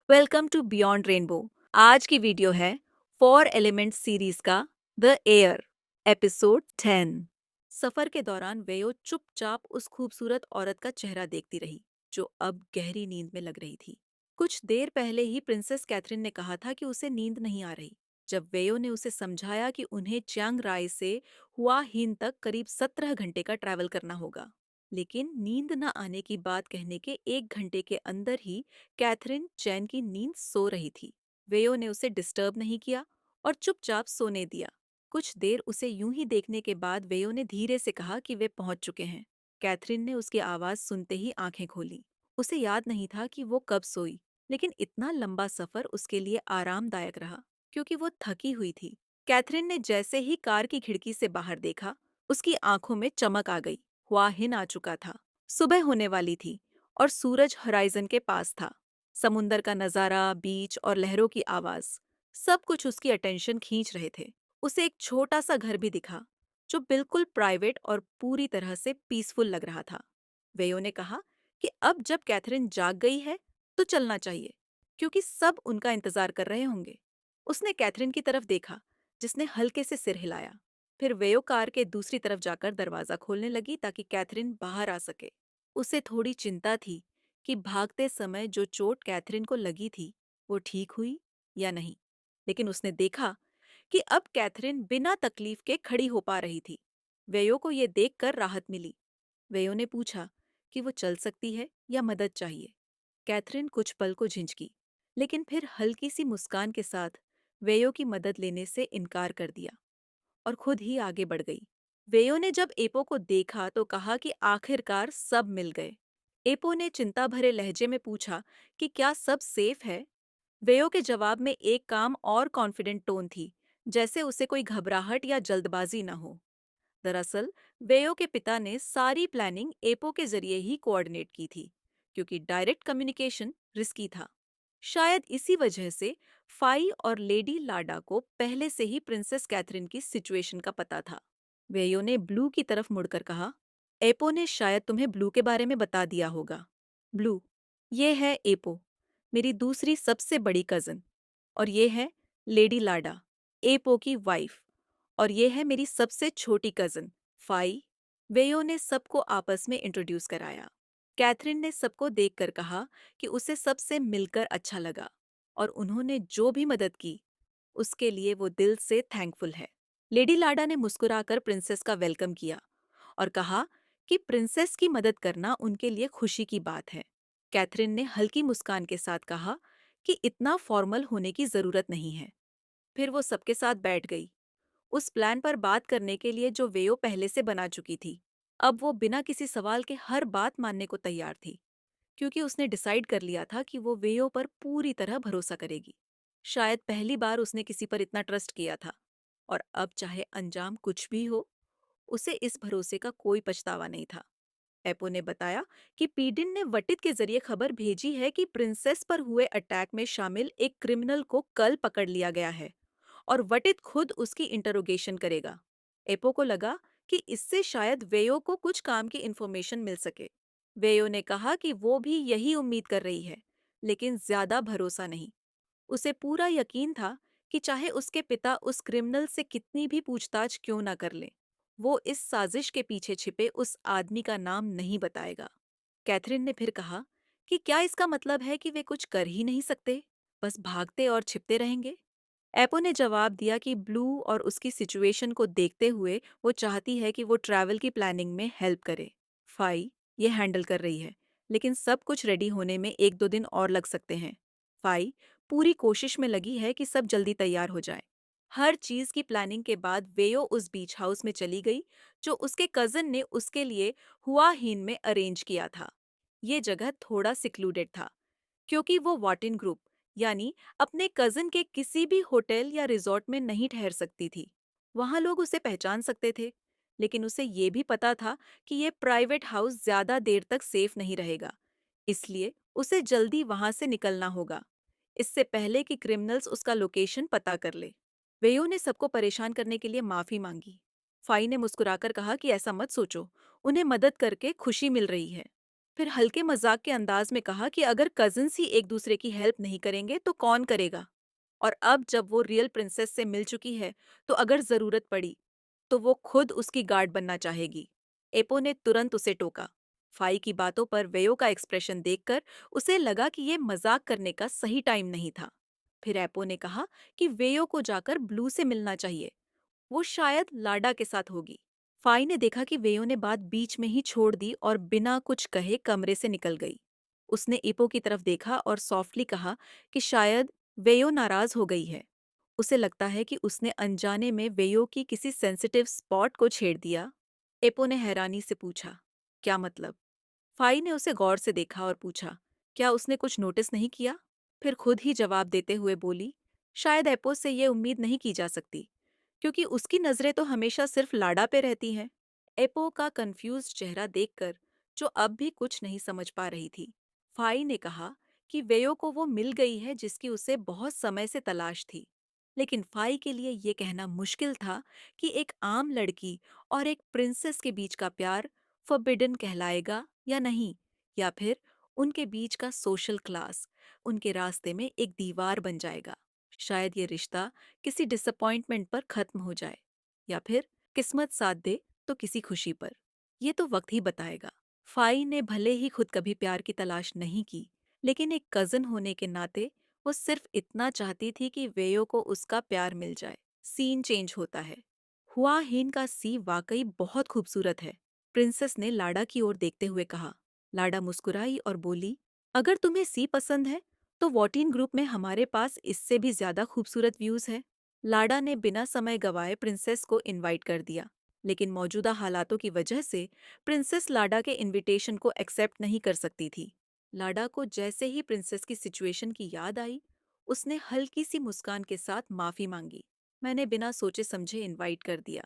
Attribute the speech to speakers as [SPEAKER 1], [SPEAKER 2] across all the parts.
[SPEAKER 1] Welcome to beyond rainbow. आज की video है फोर एलिमेंट सीरीज का द एयर एपिसोड 10। सफर के दौरान वेयो चुपचाप उस खूबसूरत औरत का चेहरा देखती रही जो अब गहरी नींद में लग रही थी। कुछ देर पहले ही प्रिंसेस कैथरीन ने कहा था कि उसे नींद नहीं आ रही। जब वेयो ने उसे समझाया कि उन्हें चियांग राय से हुआ हीन तक करीब 17 घंटे का ट्रैवल करना होगा, लेकिन नींद न आने की बात कहने के 1 घंटे के अंदर ही कैथरीन चैन की नींद सो रही थी। वेयो ने उसे डिस्टर्ब नहीं किया और चुपचाप सोने दिया। कुछ देर उसे यूं ही देखने के बाद वेयो ने धीरे से कहा कि वे पहुंच चुके हैं। कैथरीन ने उसकी आवाज सुनते ही आंखें खोली। उसे याद नहीं था कि वो कब सोई, लेकिन इतना लंबा सफर उसके लिए आरामदायक रहा क्योंकि वो थकी हुई थी। कैथरीन ने जैसे ही कार की खिड़की से बाहर देखा, उसकी आंखों में चमक आ गई। हुआहिन आ चुका था। सुबह होने वाली थी और सूरज हराइजन के पास था। समुंदर का नजारा, बीच और लहरों की आवाज, सब कुछ उसकी अटेंशन खींच रहे थे। उसे एक छोटा सा घर भी दिखा जो बिल्कुल प्राइवेट और पूरी तरह से पीसफुल लग रहा था। वेयो ने कहा कि अब जब कैथरीन जाग गई है तो चलना चाहिए, क्योंकि सब उनका इंतजार कर रहे होंगे। उसने कैथरीन की तरफ देखा, जिसने हल्के से सिर हिलाया। फिर वेयो कार के दूसरी तरफ जाकर दरवाजा खोलने लगी ताकि कैथरीन बाहर आ सके। उसे थोड़ी चिंता थी कि भागते समय जो चोट कैथरीन को लगी थी वो ठीक हुई या नहीं, लेकिन उसने देखा कि अब कैथरीन बिना तकलीफ के खड़ी हो पा रही थी। वेयो को ये देखकर राहत मिली। वेयो ने पूछा कि वो चल सकती है या मदद चाहिए। कैथरीन कुछ पल को झिझकी, लेकिन फिर हल्की सी मुस्कान के साथ वेयो की मदद लेने से इनकार कर दिया और खुद ही आगे बढ़ गई। वेयो ने जब एपो को देखा तो कहा कि आखिरकार सब मिल गए। एपो ने चिंता भरे लहजे में पूछा कि क्या सब सेफ है। वेयो के जवाब में एक काम और कॉन्फिडेंट टोन थी, जैसे उसे कोई घबराहट या जल्दबाजी न हो। दरअसल वेयो के पिता ने सारी प्लानिंग एपो के जरिए ही कोऑर्डिनेट की थी, क्योंकि डायरेक्ट कम्युनिकेशन रिस्की था। शायद इसी वजह से फाई और लेडी लाडा को पहले से ही प्रिंसेस कैथरीन की सिचुएशन का पता था। वेयो ने ब्लू की तरफ मुड़कर कहा, एपो ने शायद तुम्हें ब्लू के बारे में बता दिया होगा। ब्लू, ये है एपो, मेरी दूसरी सबसे बड़ी कजन। और ये है लेडी लाडा, एपो की वाइफ। और ये है मेरी सबसे छोटी कजन फाई। वेयो ने सबको आपस में इंट्रोड्यूस कराया। कैथरीन ने सबको देखकर कहा कि उसे सबसे मिलकर अच्छा लगा और उन्होंने जो भी मदद की उसके लिए वो दिल से थैंकफुल है। लेडी लाडा ने मुस्कुराकर प्रिंसेस का वेलकम किया और कहा कि प्रिंसेस की मदद करना उनके लिए खुशी की बात है। कैथरीन ने हल्की मुस्कान के साथ कहा कि इतना फॉर्मल होने की जरूरत नहीं है। फिर वो सबके साथ बैठ गई, उस प्लान पर बात करने के लिए जो वेयो पहले से बना चुकी थी। अब वो बिना किसी सवाल के हर बात मानने को तैयार थी, क्योंकि उसने डिसाइड कर लिया था कि वो वेयो पर पूरी तरह भरोसा करेगी। शायद पहली बार उसने किसी पर इतना ट्रस्ट किया था, और अब चाहे अंजाम कुछ भी हो, उसे इस भरोसे का कोई पछतावा नहीं था। एपो ने बताया कि पीडिन ने वटित के जरिए खबर भेजी है कि प्रिंसेस पर हुए अटैक में शामिल एक क्रिमिनल को कल पकड़ लिया गया है और वटित खुद उसकी इंटरोगेशन करेगा। एपो को लगा कि इससे शायद वेयो को कुछ काम की इन्फॉर्मेशन मिल सके। वेयो ने कहा कि वो भी यही उम्मीद कर रही है, लेकिन ज्यादा भरोसा नहीं। उसे पूरा यकीन था कि चाहे उसके पिता उस क्रिमिनल से कितनी भी पूछताछ क्यों ना कर ले, वो इस साजिश के पीछे छिपे उस आदमी का नाम नहीं बताएगा। कैथरीन ने फिर कहा कि क्या इसका मतलब है कि वे कुछ कर ही नहीं सकते, बस भागते और छिपते रहेंगे। एपो ने जवाब दिया कि ब्लू और उसकी सिचुएशन को देखते हुए वो चाहती है कि वो ट्रैवल की प्लानिंग में हेल्प करे। फाई ये हैंडल कर रही है, लेकिन सब कुछ रेडी होने में 1-2 दिन और लग सकते हैं। फाई पूरी कोशिश में लगी है कि सब जल्दी तैयार हो जाए। हर चीज की प्लानिंग के बाद वेयो उस बीच हाउस में चली गई जो उसके कजन ने उसके लिए हुआ हीन में अरेंज किया था। ये जगह थोड़ा सिक्लूडेड था, क्योंकि वो वाटिन ग्रुप यानी अपने कजिन के किसी भी होटल या रिजॉर्ट में नहीं ठहर सकती थी। वहां लोग उसे पहचान सकते थे, लेकिन उसे ये भी पता था कि ये प्राइवेट हाउस ज्यादा देर तक सेफ नहीं रहेगा, इसलिए उसे जल्दी वहां से निकलना होगा, इससे पहले कि क्रिमिनल्स उसका लोकेशन पता कर ले। वेयो ने सबको परेशान करने के लिए माफी मांगी। फाई ने मुस्कुराकर कहा कि ऐसा मत सोचो, उन्हें मदद करके खुशी मिल रही है। फिर हल्के मजाक के अंदाज में कहा कि अगर कजिन्स ही एक दूसरे की हेल्प नहीं करेंगे तो कौन करेगा। और अब जब वो रियल प्रिंसेस से मिल चुकी है, तो अगर जरूरत पड़ी तो वो खुद उसकी गार्ड बनना चाहेगी। एपो ने तुरंत उसे टोका। फाई की बातों पर वेयो का एक्सप्रेशन देखकर उसे लगा कि ये मजाक करने का सही टाइम नहीं था। फिर एपो ने कहा कि वेयो को जाकर ब्लू से मिलना चाहिए, वो शायद लाडा के साथ होगी। फाई ने देखा कि वेयो ने बात बीच में ही छोड़ दी और बिना कुछ कहे कमरे से निकल गई। उसने इपो की तरफ देखा और सॉफ्टली कहा कि शायद वेयो नाराज हो गई है। उसे लगता है कि उसने अनजाने में वेयो की किसी सेंसिटिव स्पॉट को छेड़ दिया। एपो ने हैरानी से पूछा, क्या मतलब? फाई ने उसे गौर से देखा और पूछा, क्या उसने कुछ नोटिस नहीं किया? फिर खुद ही जवाब देते हुए बोली, शायद एपो से ये उम्मीद नहीं की जा सकती, क्योंकि उसकी नजरें तो हमेशा सिर्फ लाडा पे रहती हैं। एपो का कंफ्यूज्ड चेहरा देखकर, जो अब भी कुछ नहीं समझ पा रही थी, फाई ने कहा कि वेयो को वो मिल गई है जिसकी उसे बहुत समय से तलाश थी। लेकिन फाई के लिए ये कहना मुश्किल था कि एक आम लड़की और एक प्रिंसेस के बीच का प्यार फॉरबिडन कहलाएगा या नहीं, या फिर उनके बीच का सोशल क्लास उनके रास्ते में एक दीवार बन जाएगा। शायद ये रिश्ता किसी डिसअपॉइंटमेंट पर खत्म हो जाए, या फिर किस्मत साथ दे तो किसी खुशी पर। ये तो वक्त ही बताएगा। फाई ने भले ही खुद कभी प्यार की तलाश नहीं की, लेकिन एक कजिन होने के नाते वो सिर्फ इतना चाहती थी कि वेयो को उसका प्यार मिल जाए। सीन चेंज होता है। हुआ हिन का सी वाकई बहुत खूबसूरत है, प्रिंसेस ने लाडा की ओर देखते हुए कहा। लाडा मुस्कुराई और बोली, अगर तुम्हें सी पसंद है तो वॉटिन ग्रुप में हमारे पास इससे भी ज्यादा खूबसूरत व्यूज है। लाडा ने बिना समय गवाए प्रिंसेस को इनवाइट कर दिया, लेकिन मौजूदा हालातों की वजह से प्रिंसेस लाडा के इनविटेशन को एक्सेप्ट नहीं कर सकती थी। लाडा को जैसे ही प्रिंसेस की सिचुएशन की याद आई, उसने हल्की सी मुस्कान के साथ माफी मांगी। मैंने बिना सोचे समझे इनवाइट कर दिया।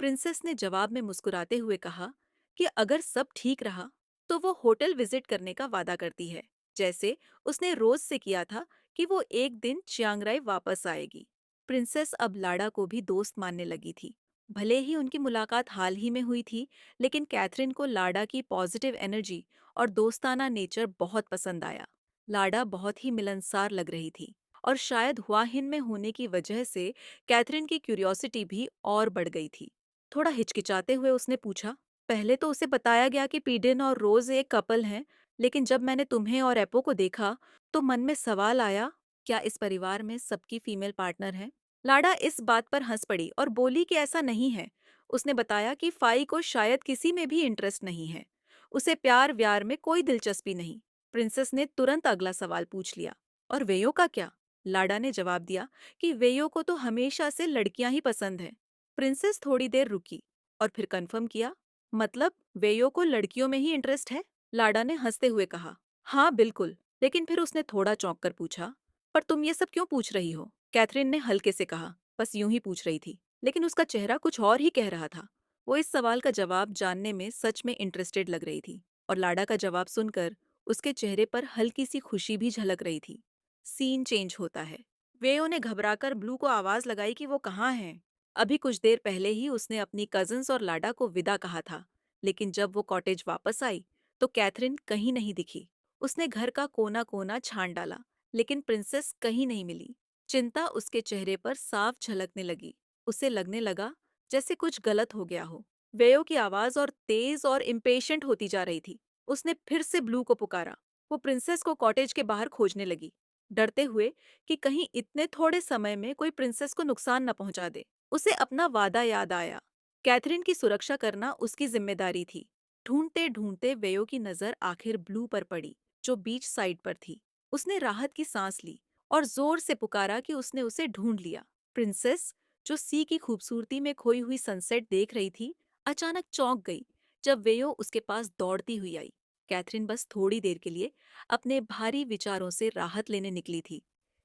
[SPEAKER 1] प्रिंसेस ने जवाब में मुस्कुराते हुए कहा कि अगर सब ठीक रहा तो वो होटल विजिट करने का वादा करती है, जैसे उसने रोज से किया था कि वो एक दिन चियांगराई वापस आएगी। प्रिंसेस अब लाडा को भी दोस्त मानने लगी थी। भले ही उनकी मुलाकात हाल ही में हुई थी, लेकिन कैथरीन को लाडा की पॉजिटिव एनर्जी और दोस्ताना नेचर बहुत पसंद आया। लाडा बहुत ही मिलनसार लग रही थी, और शायद हुआहिन में होने की वजह से कैथरीन की क्यूरियोसिटी भी और बढ़ गई थी। थोड़ा हिचकिचाते हुए उसने पूछा, पहले तो उसे बताया गया कि पीडन और रोज एक कपल हैं, लेकिन जब मैंने तुम्हें और एपो को देखा तो मन में सवाल आया, क्या इस परिवार में सबकी फीमेल पार्टनर है? लाडा इस बात पर हंस पड़ी और बोली कि ऐसा नहीं है। उसने बताया कि फाई को शायद किसी में भी इंटरेस्ट नहीं है, उसे प्यार व्यार में कोई दिलचस्पी नहीं। प्रिंसेस ने तुरंत अगला सवाल पूछ लिया, और वेयो का क्या? लाडा ने जवाब दिया कि वेयो को तो हमेशा से लड़कियां ही पसंद हैं। प्रिंसेस थोड़ी देर रुकी और फिर कंफर्म किया, मतलब वेयो को लड़कियों में ही इंटरेस्ट है? लाडा ने हंसते हुए कहा, हाँ बिल्कुल। लेकिन फिर उसने थोड़ा चौंक कर पूछा, पर तुम ये सब क्यों पूछ रही हो? कैथरीन ने हल्के से कहा, बस यूं ही पूछ रही थी। लेकिन उसका चेहरा कुछ और ही कह रहा था। वो इस सवाल का जवाब जानने में सच में इंटरेस्टेड लग रही थी, और लाडा का जवाब सुनकर उसके चेहरे पर हल्की सी खुशी भी झलक रही थी। सीन चेंज होता है। वेयो ने घबराकर ब्लू को आवाज लगाई कि वो कहाँ है। अभी कुछ देर पहले ही उसने अपनी कजिन्स और लाडा को विदा कहा था, लेकिन जब वो कॉटेज वापस आई तो कैथरीन कहीं नहीं दिखी। उसने घर का कोना कोना छान डाला, लेकिन प्रिंसेस कहीं नहीं मिली। चिंता उसके चेहरे पर साफ झलकने लगी। उसे लगने लगा जैसे कुछ गलत हो गया हो। वेयो की आवाज और तेज और इम्पेशेंट होती जा रही थी। उसने फिर से ब्लू को पुकारा। वो प्रिंसेस को कॉटेज के बाहर खोजने लगी, डरते हुए कि कहीं इतने थोड़े समय में कोई प्रिंसेस को नुकसान न पहुंचा दे। उसे अपना वादा याद आया। कैथरीन की सुरक्षा करना उसकी जिम्मेदारी थी। ढूंढते ढूंढते वेयो की नजर आखिर ब्लू पर पड़ी, जो बीच साइड पर थी। उसने राहत की सांस ली और जोर से पुकारा कि उसने उसे ढूंढ लिया। प्रिंसेस, जो सी की खूबसूरती में खोई हुई सनसेट देख रही थी, अचानक चौंक गई जब वेयो उसके पास दौड़ती हुई आई। कैथरीन बस थोड़ी देर के लिए अपने भारी विचारों से राहत लेने निकली थी,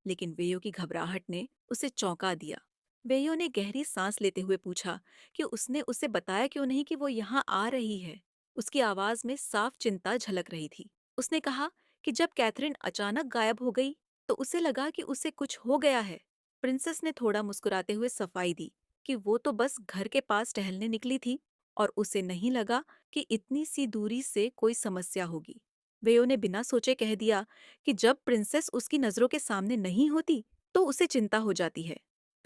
[SPEAKER 1] लेकिन वेयो की घबराहट ने उसे चौंका दिया। वेयो ने गहरी सांस लेते हुए पूछा कि उसने उसे बताया क्यों नहीं कि वो यहाँ आ रही है। उसकी आवाज में साफ चिंता झलक रही थी। उसने कहा कि जब कैथरीन अचानक गायब हो गई तो उसे लगा कि उसे कुछ हो गया है। प्रिंसेस ने थोड़ा मुस्कुराते हुए सफाई दी कि वो तो बस घर के पास टहलने निकली थी और उसे नहीं लगा कि इतनी सी दूरी से कोई समस्या होगी। वेयो ने बिना सोचे कह दिया कि जब प्रिंसेस उसकी नजरों के सामने नहीं होती तो उसे चिंता हो जाती है।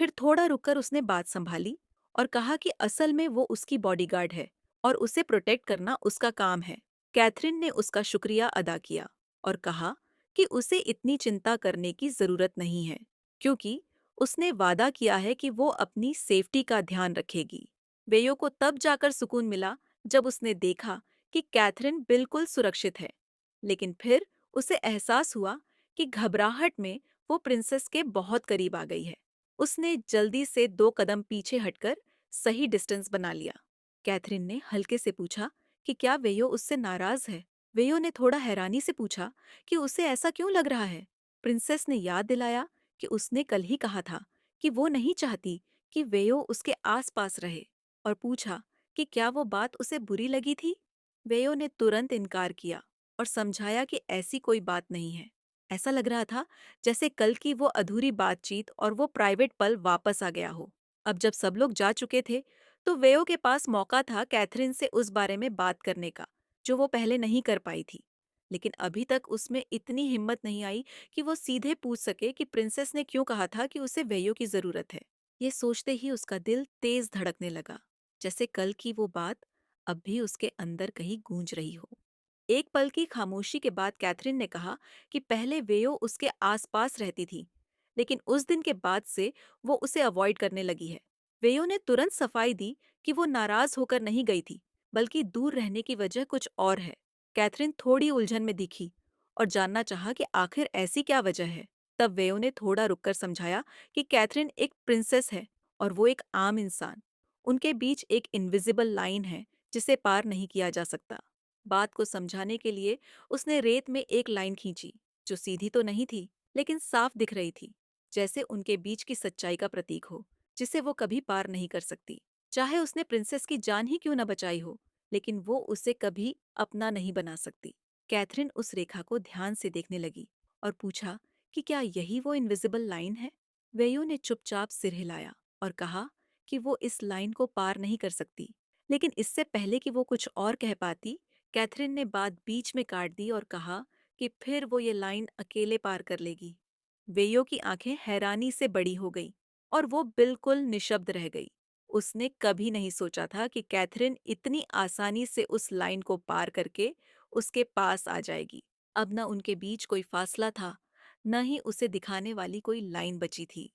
[SPEAKER 1] फिर थोड़ा रुककर उसने बात संभाली और कहा कि असल में वो उसकी बॉडीगार्ड है और उसे प्रोटेक्ट करना उसका काम है। कैथरीन ने उसका शुक्रिया अदा किया और कहा कि उसे इतनी चिंता करने की जरूरत नहीं है, क्योंकि उसने वादा किया है कि वो अपनी सेफ्टी का ध्यान रखेगी। वेयो को तब जाकर सुकून मिला जब उसने देखा कि कैथरीन बिल्कुल सुरक्षित है। लेकिन फिर उसे एहसास हुआ कि घबराहट में वो प्रिंसेस के बहुत करीब आ गई है। उसने जल्दी से 2 कदम पीछे हटकर सही डिस्टेंस बना लिया। कैथरीन ने हल्के से पूछा कि क्या वेयो उससे नाराज है। वेयो ने थोड़ा हैरानी से पूछा कि उसे ऐसा क्यों लग रहा है। प्रिंसेस ने याद दिलाया कि उसने कल ही कहा था कि वो नहीं चाहती कि वेयो उसके आसपास रहे, और पूछा कि क्या वो बात उसे बुरी लगी थी। वेयो ने तुरंत इनकार किया और समझाया कि ऐसी कोई बात नहीं है। ऐसा लग रहा था जैसे कल की वो अधूरी बातचीत और वो प्राइवेट पल वापस आ गया हो। अब जब सब लोग जा चुके थे, तो वेयो के पास मौका था कैथरीन से उस बारे में बात करने का, जो वो पहले नहीं कर पाई थी। लेकिन अभी तक उसमें इतनी हिम्मत नहीं आई कि वो सीधे पूछ सके कि प्रिंसेस ने क्यों कहा था कि उसे वेयो की जरूरत है। ये सोचते ही उसका दिल तेज धड़कने लगा, जैसे कल की वो बात अब भी उसके अंदर कहीं गूंज रही हो। एक पल की खामोशी के बाद कैथरीन ने कहा कि पहले वेयो उसके आसपास रहती थी, लेकिन उस दिन के बाद से वो उसे अवॉइड करने लगी है। वेयो ने तुरंत सफाई दी कि वो नाराज होकर नहीं गई थी, बल्कि दूर रहने की वजह कुछ और है। कैथरीन थोड़ी उलझन में दिखी और जानना चाहा कि आखिर ऐसी क्या वजह है। तब वेयो ने थोड़ा रुककर समझाया कि कैथरीन एक प्रिंसेस है और वो एक आम इंसान। उनके बीच एक इनविजिबल लाइन है जिसे पार नहीं किया जा सकता। बात को समझाने के लिए उसने रेत में एक लाइन खींची, जो सीधी तो नहीं थी, लेकिन साफ दिख रही थी, जैसे उनके बीच की सच्चाई का प्रतीक हो, जिसे वो कभी पार नहीं कर सकती। चाहे उसने प्रिंसेस की जान ही क्यों न बचाई हो, लेकिन वो उसे कभी अपना नहीं बना सकती। कैथरीन उस रेखा को ध्यान से देखने लगी और पूछा कि क्या यही वो इनविजिबल लाइन है। वेयू ने चुपचाप सिर हिलाया और कहा कि वो इस लाइन को पार नहीं कर सकती। लेकिन इससे पहले कि वो कुछ और कह पाती, कैथरीन ने बात बीच में काट दी और कहा कि फिर वो ये लाइन अकेले पार कर लेगी। वेयो की आंखें हैरानी से बड़ी हो गई और वो बिल्कुल निशब्द रह गई। उसने कभी नहीं सोचा था कि कैथरीन इतनी आसानी से उस लाइन को पार करके उसके पास आ जाएगी। अब न उनके बीच कोई फासला था, न ही उसे दिखाने वाली कोई लाइन बची थी।